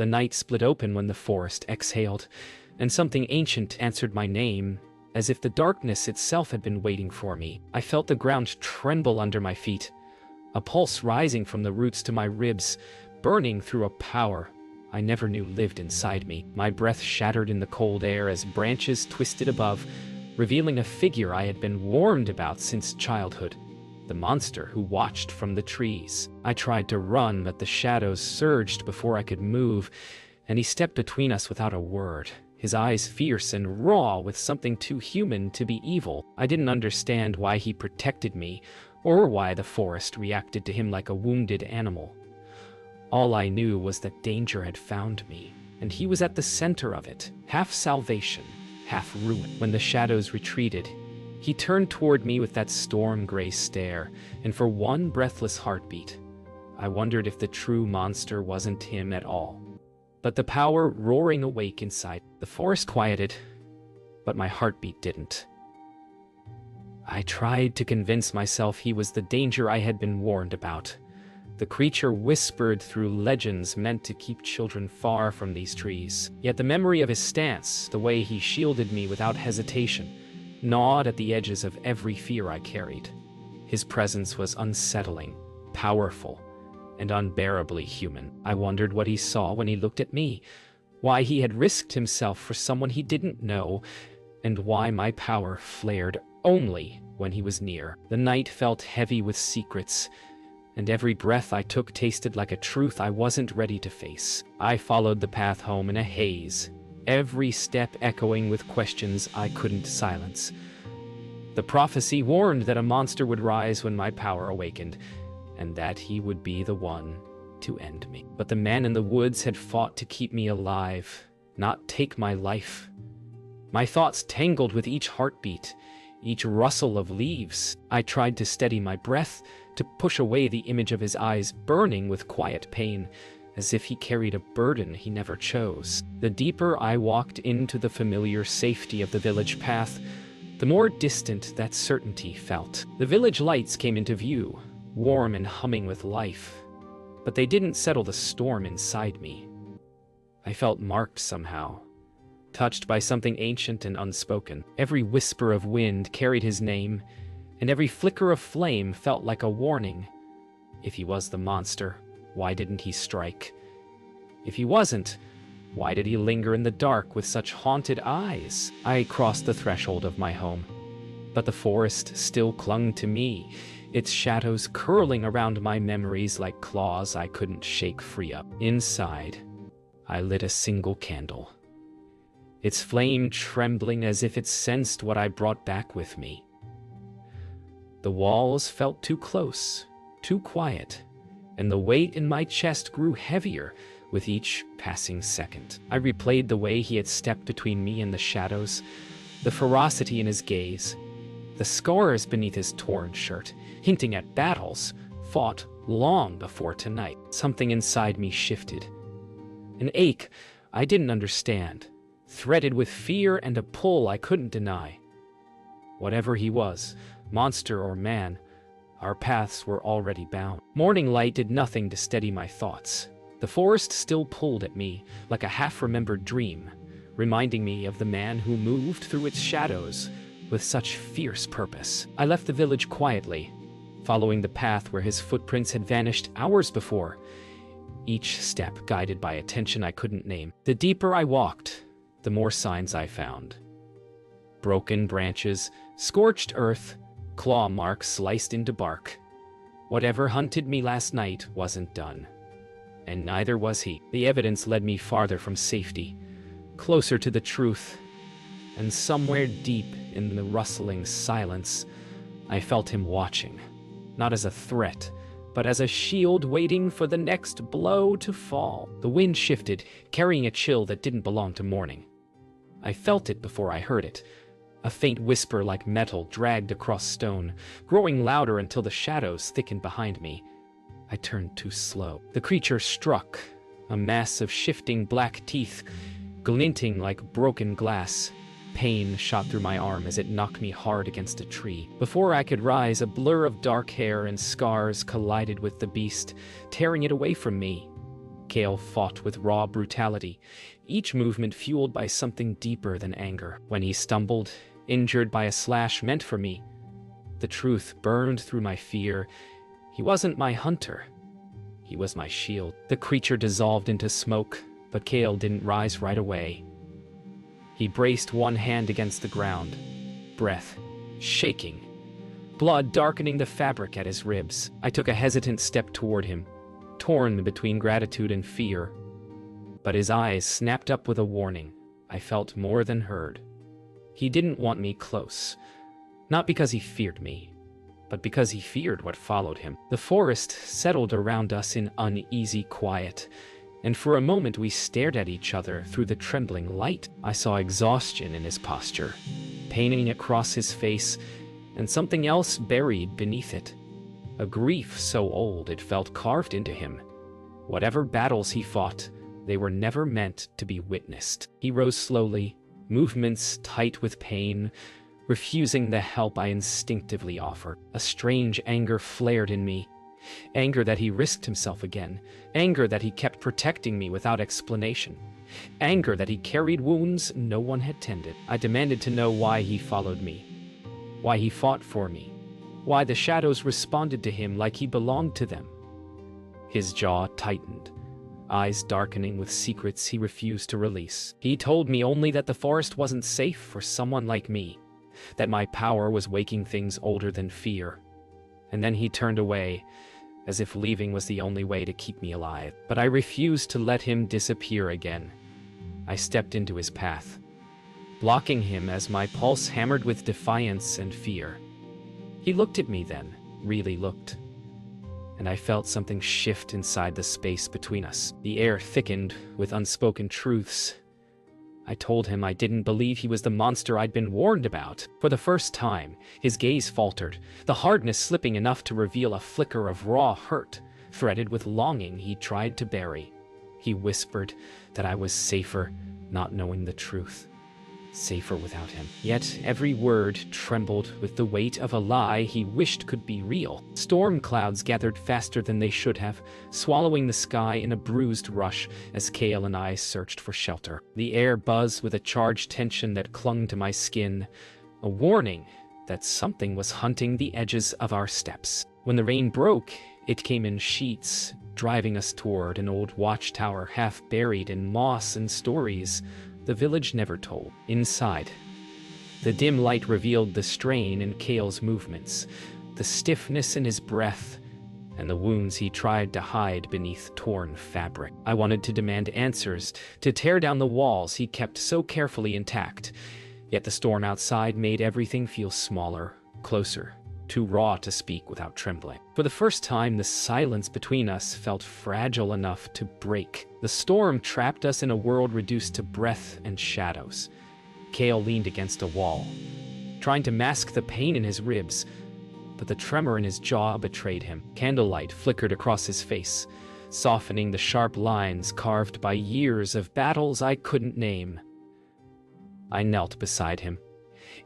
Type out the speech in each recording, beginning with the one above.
The night split open when the forest exhaled, and something ancient answered my name, as if the darkness itself had been waiting for me. I felt the ground tremble under my feet, a pulse rising from the roots to my ribs, burning through a power I never knew lived inside me. My breath shattered in the cold air as branches twisted above, revealing a figure I had been warned about since childhood. The monster who watched from the trees. I tried to run, but the shadows surged before I could move, and he stepped between us without a word, his eyes fierce and raw with something too human to be evil. I didn't understand why he protected me, or why the forest reacted to him like a wounded animal. All I knew was that danger had found me, and he was at the center of it, half salvation, half ruin. When the shadows retreated, he turned toward me with that storm-gray stare, and for one breathless heartbeat, I wondered if the true monster wasn't him at all. But the power roaring awake inside, the forest quieted, but my heartbeat didn't. I tried to convince myself he was the danger I had been warned about. The creature whispered through legends meant to keep children far from these trees. Yet the memory of his stance, the way he shielded me without hesitation, gnawed at the edges of every fear I carried. His presence was unsettling, powerful, and unbearably human. I wondered what he saw when he looked at me, why he had risked himself for someone he didn't know, and why my power flared only when he was near. The night felt heavy with secrets, and every breath I took tasted like a truth I wasn't ready to face. I followed the path home in a haze, every step echoing with questions I couldn't silence. The prophecy warned that a monster would rise when my power awakened, and that he would be the one to end me. But the man in the woods had fought to keep me alive, not take my life. My thoughts tangled with each heartbeat, each rustle of leaves. I tried to steady my breath, to push away the image of his eyes burning with quiet pain, as if he carried a burden he never chose. The deeper I walked into the familiar safety of the village path, the more distant that certainty felt. The village lights came into view, warm and humming with life, but they didn't settle the storm inside me. I felt marked somehow, touched by something ancient and unspoken. Every whisper of wind carried his name, and every flicker of flame felt like a warning. If he was the monster, why didn't he strike? If he wasn't, why did he linger in the dark with such haunted eyes? I crossed the threshold of my home, but the forest still clung to me, its shadows curling around my memories like claws I couldn't shake free of. Inside, I lit a single candle, its flame trembling as if it sensed what I brought back with me. The walls felt too close, too quiet, and the weight in my chest grew heavier with each passing second. I replayed the way he had stepped between me and the shadows, the ferocity in his gaze, the scars beneath his torn shirt, hinting at battles fought long before tonight. Something inside me shifted. An ache I didn't understand, threaded with fear and a pull I couldn't deny. Whatever he was, monster or man, our paths were already bound. Morning light did nothing to steady my thoughts. The forest still pulled at me like a half-remembered dream, reminding me of the man who moved through its shadows with such fierce purpose. I left the village quietly, following the path where his footprints had vanished hours before, each step guided by a tension I couldn't name. The deeper I walked, the more signs I found. Broken branches, scorched earth, claw marks sliced into bark. Whatever hunted me last night wasn't done, and neither was he. The evidence led me farther from safety, closer to the truth, and somewhere deep in the rustling silence, I felt him watching, not as a threat, but as a shield waiting for the next blow to fall. The wind shifted, carrying a chill that didn't belong to morning. I felt it before I heard it. A faint whisper like metal dragged across stone, growing louder until the shadows thickened behind me. I turned too slow. The creature struck, a mass of shifting black teeth, glinting like broken glass. Pain shot through my arm as it knocked me hard against a tree. Before I could rise, a blur of dark hair and scars collided with the beast, tearing it away from me. Kale fought with raw brutality, each movement fueled by something deeper than anger. When he stumbled, injured by a slash meant for me, the truth burned through my fear. He wasn't my hunter. He was my shield. The creature dissolved into smoke, but Kale didn't rise right away. He braced one hand against the ground, breath shaking, blood darkening the fabric at his ribs. I took a hesitant step toward him, torn between gratitude and fear. But his eyes snapped up with a warning. I felt more than heard. He didn't want me close, not because he feared me, but because he feared what followed him. The forest settled around us in uneasy quiet, and for a moment we stared at each other through the trembling light. I saw exhaustion in his posture, painting across his face, and something else buried beneath it. A grief so old it felt carved into him. Whatever battles he fought, they were never meant to be witnessed. He rose slowly, movements tight with pain, refusing the help I instinctively offered. A strange anger flared in me. Anger that he risked himself again. Anger that he kept protecting me without explanation. Anger that he carried wounds no one had tended. I demanded to know why he followed me, why he fought for me, why the shadows responded to him like he belonged to them. His jaw tightened, eyes darkening with secrets he refused to release. He told me only that the forest wasn't safe for someone like me, that my power was waking things older than fear. And then he turned away, as if leaving was the only way to keep me alive. But I refused to let him disappear again. I stepped into his path, blocking him as my pulse hammered with defiance and fear. He looked at me then, really looked, and I felt something shift inside the space between us. The air thickened with unspoken truths. I told him I didn't believe he was the monster I'd been warned about. For the first time, his gaze faltered, the hardness slipping enough to reveal a flicker of raw hurt, threaded with longing he tried to bury. He whispered that I was safer not knowing the truth, safer without him. Yet every word trembled with the weight of a lie he wished could be real. Storm clouds gathered faster than they should have, swallowing the sky in a bruised rush as Kale and I searched for shelter. The air buzzed with a charged tension that clung to my skin, a warning that something was hunting the edges of our steps. When the rain broke, it came in sheets, driving us toward an old watchtower half buried in moss and stories the village never told. Inside, the dim light revealed the strain in Kale's movements, the stiffness in his breath, and the wounds he tried to hide beneath torn fabric. I wanted to demand answers, to tear down the walls he kept so carefully intact, yet the storm outside made everything feel smaller, closer, too raw to speak without trembling. For the first time, the silence between us felt fragile enough to break. The storm trapped us in a world reduced to breath and shadows. Kale leaned against a wall, trying to mask the pain in his ribs, but the tremor in his jaw betrayed him. Candlelight flickered across his face, softening the sharp lines carved by years of battles I couldn't name. I knelt beside him,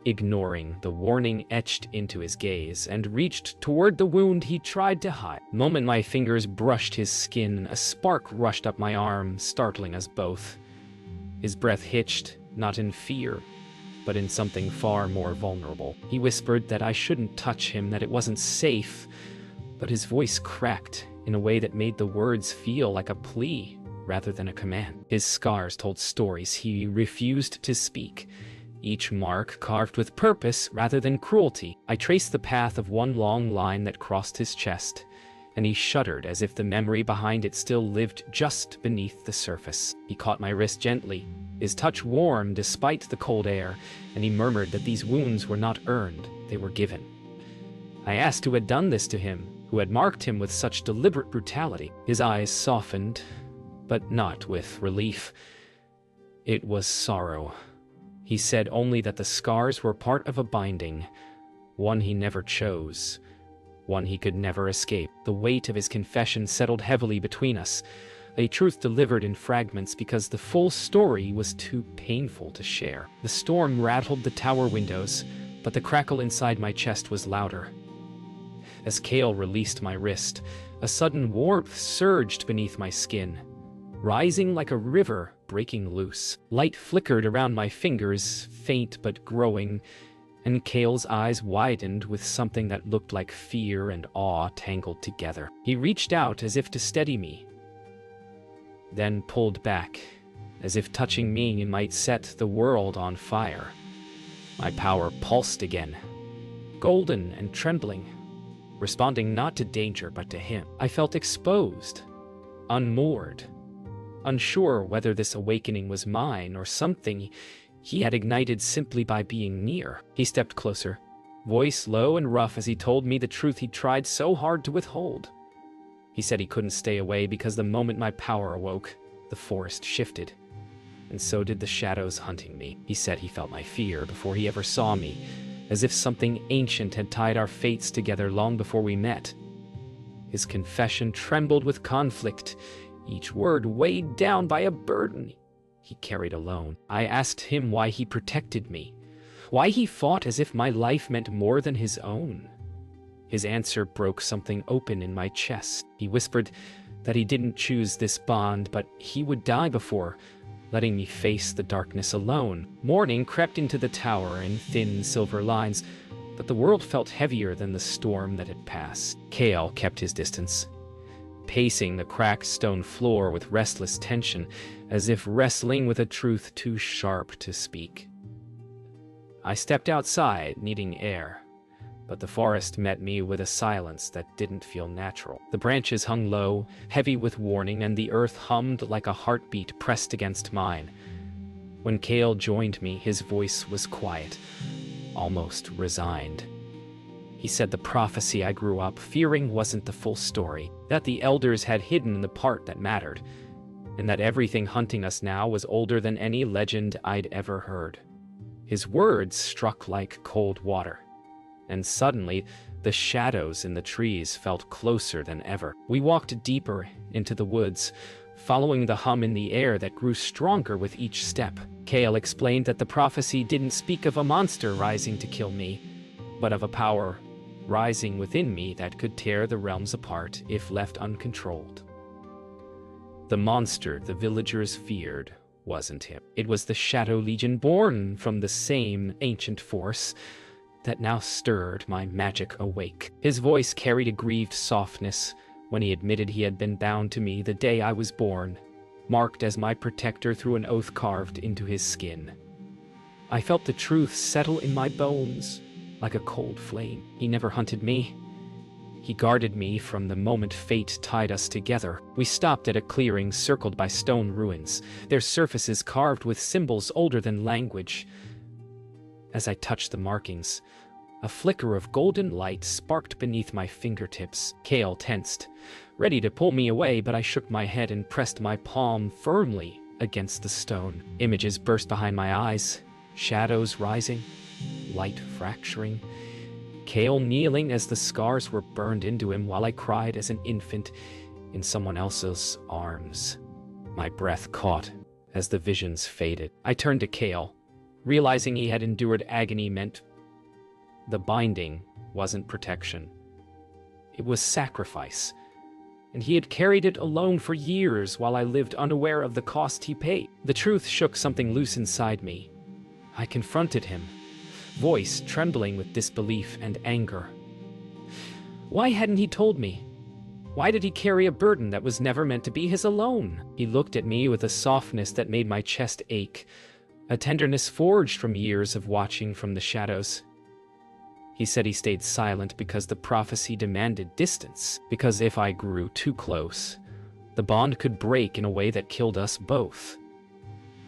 ignoring the warning etched into his gaze, and reached toward the wound he tried to hide. The moment my fingers brushed his skin, a spark rushed up my arm, startling us both. His breath hitched, not in fear, but in something far more vulnerable. He whispered that I shouldn't touch him, that it wasn't safe, but his voice cracked in a way that made the words feel like a plea rather than a command. His scars told stories he refused to speak, each mark carved with purpose rather than cruelty. I traced the path of one long line that crossed his chest, and he shuddered as if the memory behind it still lived just beneath the surface. He caught my wrist gently, his touch warm despite the cold air, and he murmured that these wounds were not earned, they were given. I asked who had done this to him, who had marked him with such deliberate brutality. His eyes softened, but not with relief. It was sorrow. He said only that the scars were part of a binding, one he never chose, one he could never escape. The weight of his confession settled heavily between us, a truth delivered in fragments because the full story was too painful to share. The storm rattled the tower windows, but the crackle inside my chest was louder. As Kale released my wrist, a sudden warmth surged beneath my skin, rising like a river breaking loose. Light flickered around my fingers, faint but growing, and Kale's eyes widened with something that looked like fear and awe tangled together. He reached out as if to steady me, then pulled back, as if touching me might set the world on fire. My power pulsed again, golden and trembling, responding not to danger but to him. I felt exposed, unmoored, unsure whether this awakening was mine or something he had ignited simply by being near. He stepped closer, voice low and rough as he told me the truth he'd tried so hard to withhold. He said he couldn't stay away because the moment my power awoke, the forest shifted, and so did the shadows hunting me. He said he felt my fear before he ever saw me, as if something ancient had tied our fates together long before we met. His confession trembled with conflict, each word weighed down by a burden he carried alone. I asked him why he protected me, why he fought as if my life meant more than his own. His answer broke something open in my chest. He whispered that he didn't choose this bond, but he would die before letting me face the darkness alone. Morning crept into the tower in thin silver lines, but the world felt heavier than the storm that had passed. Kale kept his distance, pacing the cracked stone floor with restless tension, as if wrestling with a truth too sharp to speak. I stepped outside, needing air, but the forest met me with a silence that didn't feel natural. The branches hung low, heavy with warning, and the earth hummed like a heartbeat pressed against mine. When Kale joined me, his voice was quiet, almost resigned. He said the prophecy I grew up fearing wasn't the full story, that the elders had hidden the part that mattered, and that everything hunting us now was older than any legend I'd ever heard. His words struck like cold water, and suddenly the shadows in the trees felt closer than ever. We walked deeper into the woods, following the hum in the air that grew stronger with each step. Kale explained that the prophecy didn't speak of a monster rising to kill me, but of a power rising within me that could tear the realms apart if left uncontrolled. The monster the villagers feared wasn't him. It was the Shadow Legion, born from the same ancient force that now stirred my magic awake. His voice carried a grieved softness when he admitted he had been bound to me the day I was born, marked as my protector through an oath carved into his skin. I felt the truth settle in my bones like a cold flame. He never hunted me. He guarded me from the moment fate tied us together. We stopped at a clearing circled by stone ruins, their surfaces carved with symbols older than language. As I touched the markings, a flicker of golden light sparked beneath my fingertips. Kale tensed, ready to pull me away, but I shook my head and pressed my palm firmly against the stone. Images burst behind my eyes, shadows rising, light fracturing. Kale kneeling as the scars were burned into him while I cried as an infant in someone else's arms. My breath caught as the visions faded. I turned to Kale, realizing he had endured agony meant the binding wasn't protection. It was sacrifice, and he had carried it alone for years while I lived unaware of the cost he paid. The truth shook something loose inside me. I confronted him, voice trembling with disbelief and anger. Why hadn't he told me? Why did he carry a burden that was never meant to be his alone? He looked at me with a softness that made my chest ache, a tenderness forged from years of watching from the shadows. He said he stayed silent because the prophecy demanded distance, because if I grew too close, the bond could break in a way that killed us both.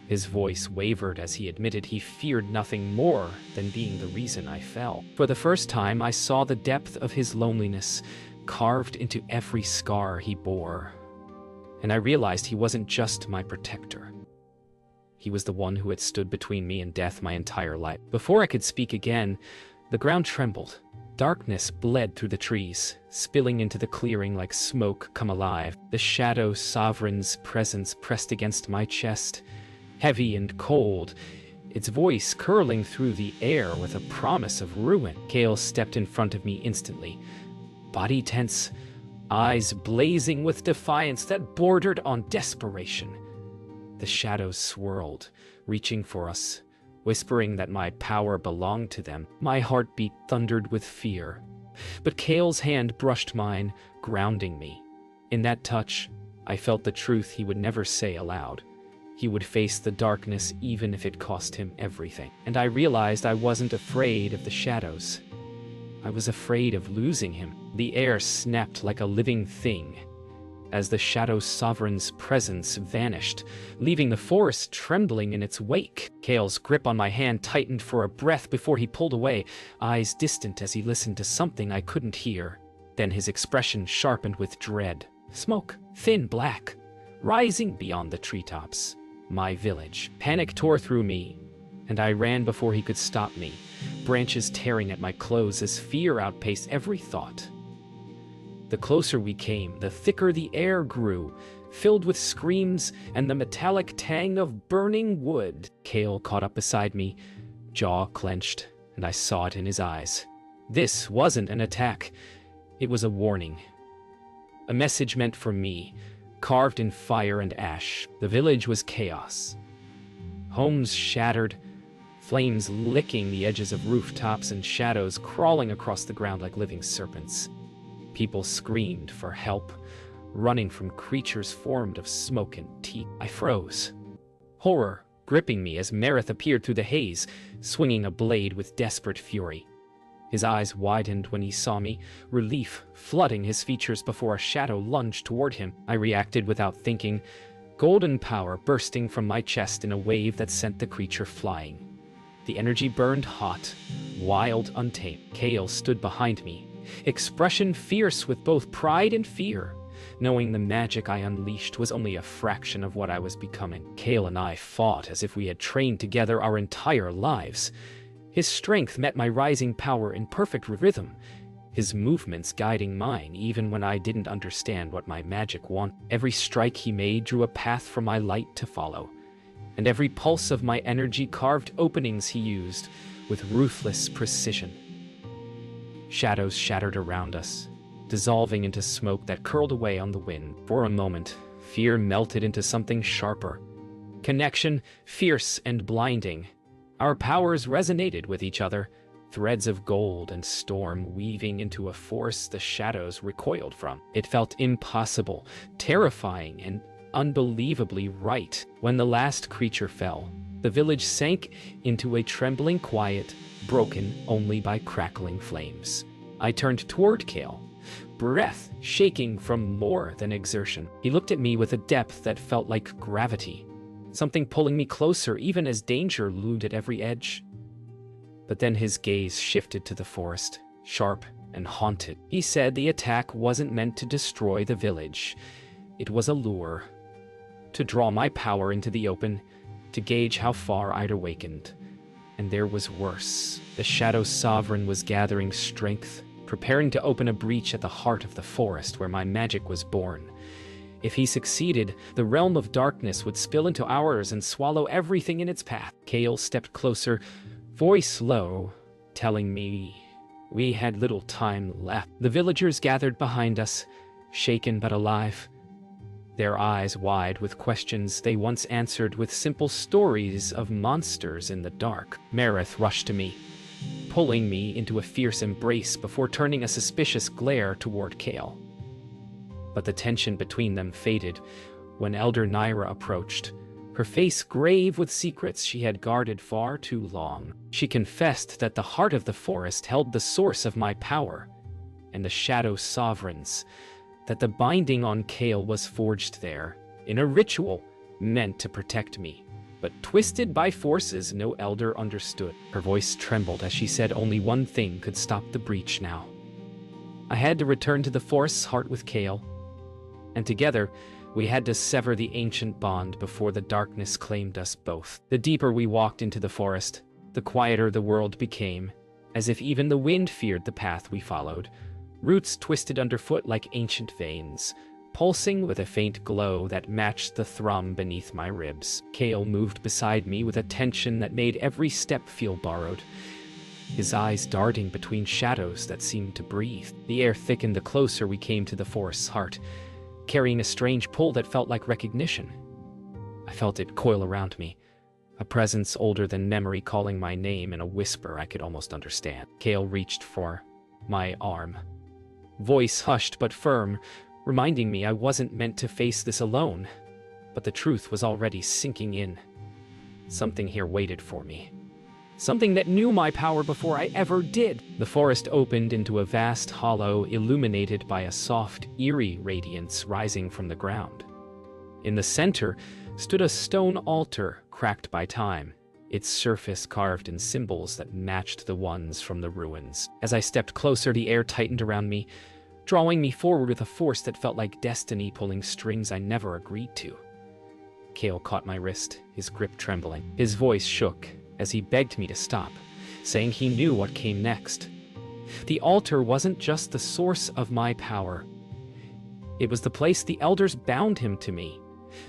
His voice wavered as he admitted he feared nothing more than being the reason I fell. For the first time, I saw the depth of his loneliness carved into every scar he bore, and I realized he wasn't just my protector. He was the one who had stood between me and death my entire life. Before I could speak again, the ground trembled. Darkness bled through the trees, spilling into the clearing like smoke come alive. The Shadow Sovereign's presence pressed against my chest, heavy and cold, its voice curling through the air with a promise of ruin. Kale stepped in front of me instantly, body tense, eyes blazing with defiance that bordered on desperation. The shadows swirled, reaching for us, whispering that my power belonged to them. My heartbeat thundered with fear. But Kale's hand brushed mine, grounding me. In that touch, I felt the truth he would never say aloud. He would face the darkness even if it cost him everything. And I realized I wasn't afraid of the shadows. I was afraid of losing him. The air snapped like a living thing as the Shadow Sovereign's presence vanished, leaving the forest trembling in its wake. Kale's grip on my hand tightened for a breath before he pulled away, eyes distant as he listened to something I couldn't hear. Then his expression sharpened with dread. Smoke, thin black, rising beyond the treetops. My village. Panic tore through me, and I ran before he could stop me, branches tearing at my clothes as fear outpaced every thought. The closer we came, the thicker the air grew, filled with screams and the metallic tang of burning wood. Kale caught up beside me, jaw clenched, and I saw it in his eyes. This wasn't an attack. It was a warning. A message meant for me, carved in fire and ash. The village was chaos. Homes shattered, flames licking the edges of rooftops and shadows crawling across the ground like living serpents. People screamed for help, running from creatures formed of smoke and teeth. I froze, horror gripping me as Mareth appeared through the haze, swinging a blade with desperate fury. His eyes widened when he saw me, relief flooding his features before a shadow lunged toward him. I reacted without thinking, golden power bursting from my chest in a wave that sent the creature flying. The energy burned hot, wild, untamed. Kale stood behind me, expression fierce with both pride and fear, knowing the magic I unleashed was only a fraction of what I was becoming. Kale and I fought as if we had trained together our entire lives. His strength met my rising power in perfect rhythm, his movements guiding mine even when I didn't understand what my magic wanted. Every strike he made drew a path for my light to follow, and every pulse of my energy carved openings he used with ruthless precision. Shadows shattered around us, dissolving into smoke that curled away on the wind. For a moment, fear melted into something sharper. Connection, fierce and blinding. Our powers resonated with each other, threads of gold and storm weaving into a force the shadows recoiled from. It felt impossible, terrifying, and unbelievably right. When the last creature fell, the village sank into a trembling quiet, broken only by crackling flames. I turned toward Kale, breath shaking from more than exertion. He looked at me with a depth that felt like gravity, something pulling me closer even as danger loomed at every edge. But then his gaze shifted to the forest, sharp and haunted. He said the attack wasn't meant to destroy the village. It was a lure, to draw my power into the open, to gauge how far I'd awakened. And there was worse. The Shadow Sovereign was gathering strength, preparing to open a breach at the heart of the forest where my magic was born. If he succeeded, the realm of darkness would spill into ours and swallow everything in its path. Kale stepped closer, voice low, telling me we had little time left. The villagers gathered behind us, shaken but alive, their eyes wide with questions they once answered with simple stories of monsters in the dark. Mareth rushed to me, pulling me into a fierce embrace before turning a suspicious glare toward Kale. But the tension between them faded when Elder Naira approached, her face grave with secrets she had guarded far too long. She confessed that the heart of the forest held the source of my power, and the Shadow Sovereigns, that the binding on Kale was forged there, in a ritual meant to protect me, but twisted by forces no elder understood. Her voice trembled as she said only one thing could stop the breach now. I had to return to the forest's heart with Kale, and together we had to sever the ancient bond before the darkness claimed us both. The deeper we walked into the forest, the quieter the world became, as if even the wind feared the path we followed. Roots twisted underfoot like ancient veins, pulsing with a faint glow that matched the thrum beneath my ribs. Kale moved beside me with a tension that made every step feel borrowed. his eyes darting between shadows that seemed to breathe. The air thickened the closer we came to the forest's heart, carrying a strange pull that felt like recognition. I felt it coil around me, a presence older than memory calling my name in a whisper I could almost understand. Kale reached for my arm, voice hushed but firm, reminding me I wasn't meant to face this alone. But the truth was already sinking in. Something here waited for me. Something that knew my power before I ever did. The forest opened into a vast hollow illuminated by a soft, eerie radiance rising from the ground. In the center stood a stone altar cracked by time, its surface carved in symbols that matched the ones from the ruins. As I stepped closer, the air tightened around me, drawing me forward with a force that felt like destiny pulling strings I never agreed to. Kale caught my wrist, his grip trembling. His voice shook as he begged me to stop, saying he knew what came next. The altar wasn't just the source of my power. It was the place the elders bound him to me,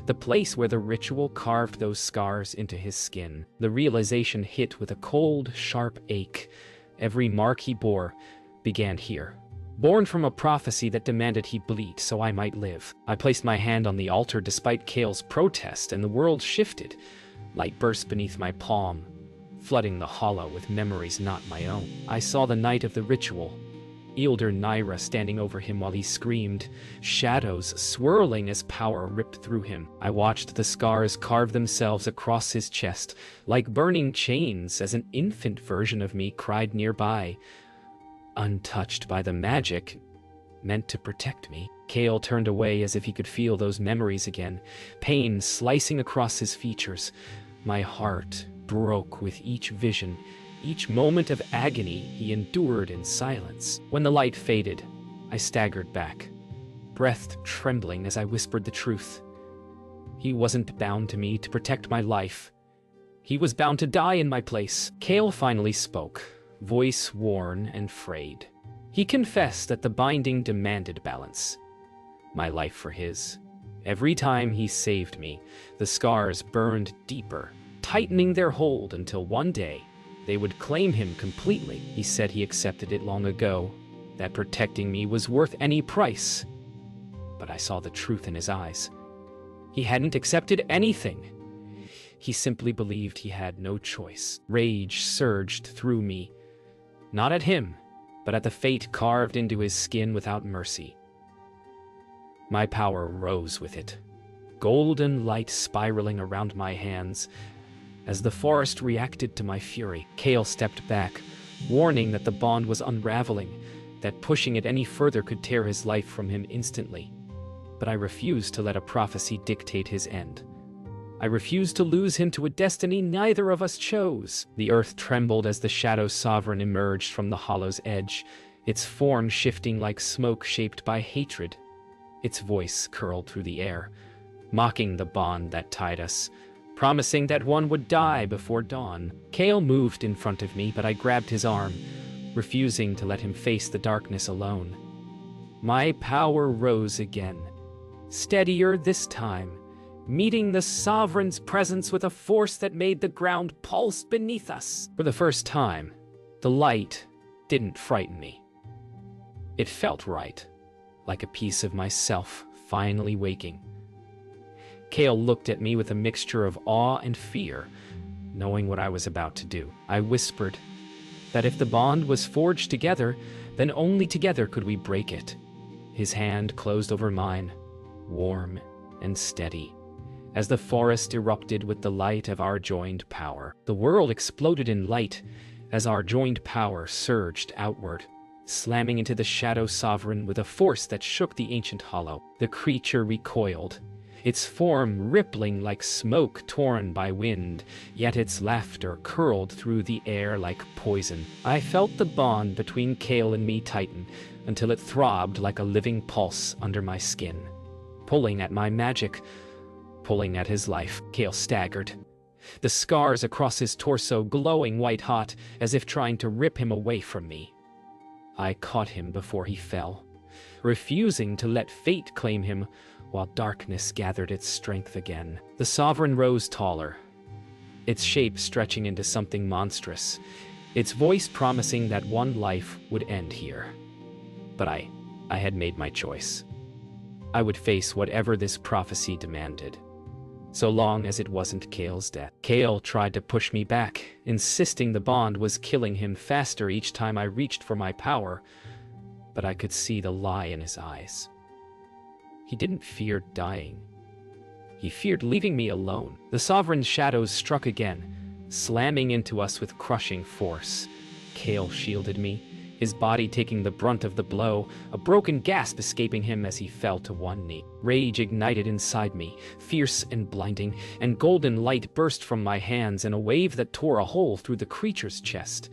the place where the ritual carved those scars into his skin. The realization hit with a cold, sharp ache. Every mark he bore began here. Born from a prophecy that demanded he bleed so I might live. I placed my hand on the altar despite Kale's protest, and the world shifted. Light burst beneath my palm, flooding the hollow with memories not my own. I saw the night of the ritual, Elder Naira standing over him while he screamed, shadows swirling as power ripped through him. I watched the scars carve themselves across his chest, like burning chains, as an infant version of me cried nearby, untouched by the magic meant to protect me. Kale turned away as if he could feel those memories again, pain slicing across his features. My heart broke with each vision, each moment of agony he endured in silence. When the light faded, I staggered back, breath trembling as I whispered the truth. He wasn't bound to me to protect my life. He was bound to die in my place. Kale finally spoke, voice worn and frayed. He confessed that the binding demanded balance. My life for his. Every time he saved me, the scars burned deeper, tightening their hold until one day they would claim him completely. He said he accepted it long ago, that protecting me was worth any price. But I saw the truth in his eyes. He hadn't accepted anything. He simply believed he had no choice. Rage surged through me, not at him, but at the fate carved into his skin without mercy. My power rose with it, golden light spiraling around my hands. As the forest reacted to my fury, Kale stepped back, warning that the bond was unraveling, that pushing it any further could tear his life from him instantly. But I refused to let a prophecy dictate his end. I refused to lose him to a destiny neither of us chose. The earth trembled as the Shadow Sovereign emerged from the hollow's edge, its form shifting like smoke shaped by hatred. Its voice curled through the air, mocking the bond that tied us, promising that one would die before dawn. Kale moved in front of me, but I grabbed his arm, refusing to let him face the darkness alone. My power rose again, steadier this time, meeting the Sovereign's presence with a force that made the ground pulse beneath us. For the first time, the light didn't frighten me. It felt right, like a piece of myself finally waking. Kale looked at me with a mixture of awe and fear, knowing what I was about to do. I whispered that if the bond was forged together, then only together could we break it. His hand closed over mine, warm and steady, as the forest erupted with the light of our joined power. The world exploded in light as our joined power surged outward, slamming into the Shadow Sovereign with a force that shook the ancient hollow. The creature recoiled, its form rippling like smoke torn by wind, yet its laughter curled through the air like poison. I felt the bond between Kale and me tighten until it throbbed like a living pulse under my skin, pulling at my magic, pulling at his life. Kale staggered, the scars across his torso glowing white-hot as if trying to rip him away from me. I caught him before he fell, refusing to let fate claim him while darkness gathered its strength again. The Sovereign rose taller, its shape stretching into something monstrous, its voice promising that one life would end here. But I had made my choice. I would face whatever this prophecy demanded, so long as it wasn't Kale's death. Kale tried to push me back, insisting the bond was killing him faster each time I reached for my power, but I could see the lie in his eyes. He didn't fear dying. He feared leaving me alone. The Sovereign's shadows struck again, slamming into us with crushing force. Kale shielded me, his body taking the brunt of the blow, a broken gasp escaping him as he fell to one knee. Rage ignited inside me, fierce and blinding, and golden light burst from my hands in a wave that tore a hole through the creature's chest.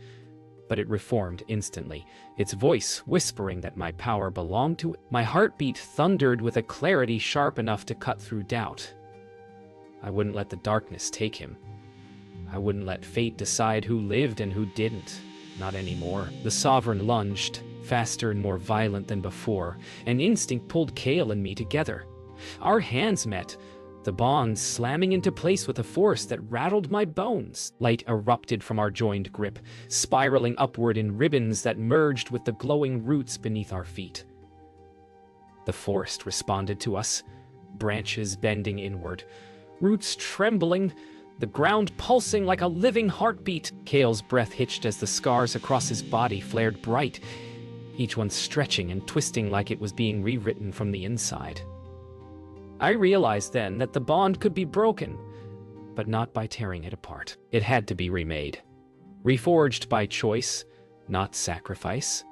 But it reformed instantly, its voice whispering that my power belonged to it. My heartbeat thundered with a clarity sharp enough to cut through doubt. I wouldn't let the darkness take him. I wouldn't let fate decide who lived and who didn't. Not anymore. The Sovereign lunged, faster and more violent than before, and instinct pulled Kale and me together. Our hands met, the bond slamming into place with a force that rattled my bones. Light erupted from our joined grip, spiraling upward in ribbons that merged with the glowing roots beneath our feet. The forest responded to us, branches bending inward, roots trembling, the ground pulsing like a living heartbeat. Kale's breath hitched as the scars across his body flared bright, each one stretching and twisting like it was being rewritten from the inside. I realized then that the bond could be broken, but not by tearing it apart. It had to be remade, reforged by choice, not sacrifice.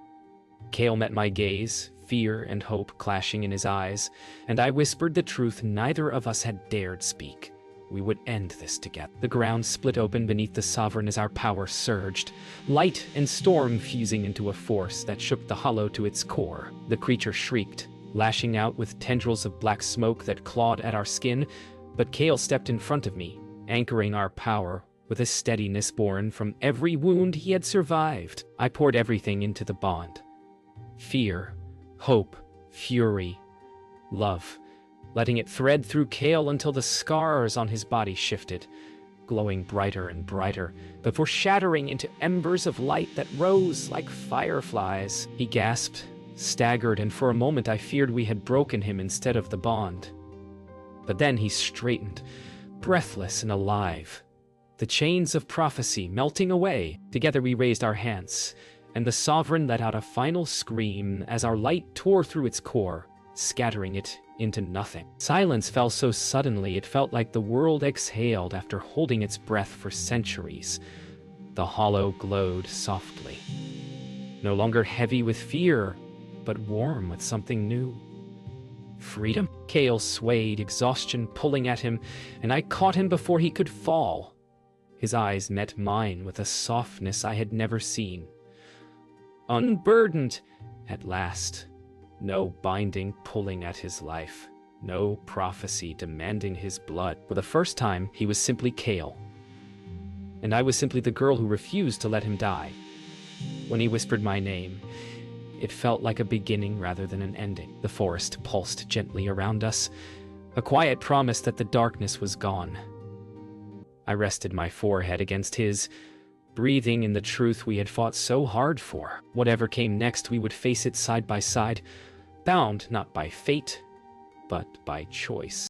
Kale met my gaze, fear and hope clashing in his eyes, and I whispered the truth neither of us had dared speak. We would end this together. The ground split open beneath the Sovereign as our power surged, light and storm fusing into a force that shook the hollow to its core. The creature shrieked, lashing out with tendrils of black smoke that clawed at our skin, but Kale stepped in front of me, anchoring our power with a steadiness born from every wound he had survived. I poured everything into the bond. Fear, hope, fury, love, letting it thread through Kale until the scars on his body shifted, glowing brighter and brighter, before shattering into embers of light that rose like fireflies. He gasped, staggered, and for a moment I feared we had broken him instead of the bond. But then he straightened, breathless and alive, the chains of prophecy melting away. Together we raised our hands, and the Sovereign let out a final scream as our light tore through its core, scattering it into nothing. Silence fell so suddenly it felt like the world exhaled after holding its breath for centuries. The hollow glowed softly, no longer heavy with fear, but warm with something new. Freedom. Kale swayed, exhaustion pulling at him, and I caught him before he could fall. His eyes met mine with a softness I had never seen. Unburdened, at last. No binding pulling at his life. No prophecy demanding his blood. For the first time, he was simply Kale. And I was simply the girl who refused to let him die. When he whispered my name, it felt like a beginning rather than an ending. The forest pulsed gently around us, a quiet promise that the darkness was gone. I rested my forehead against his, breathing in the truth we had fought so hard for. Whatever came next, we would face it side by side, bound not by fate, but by choice.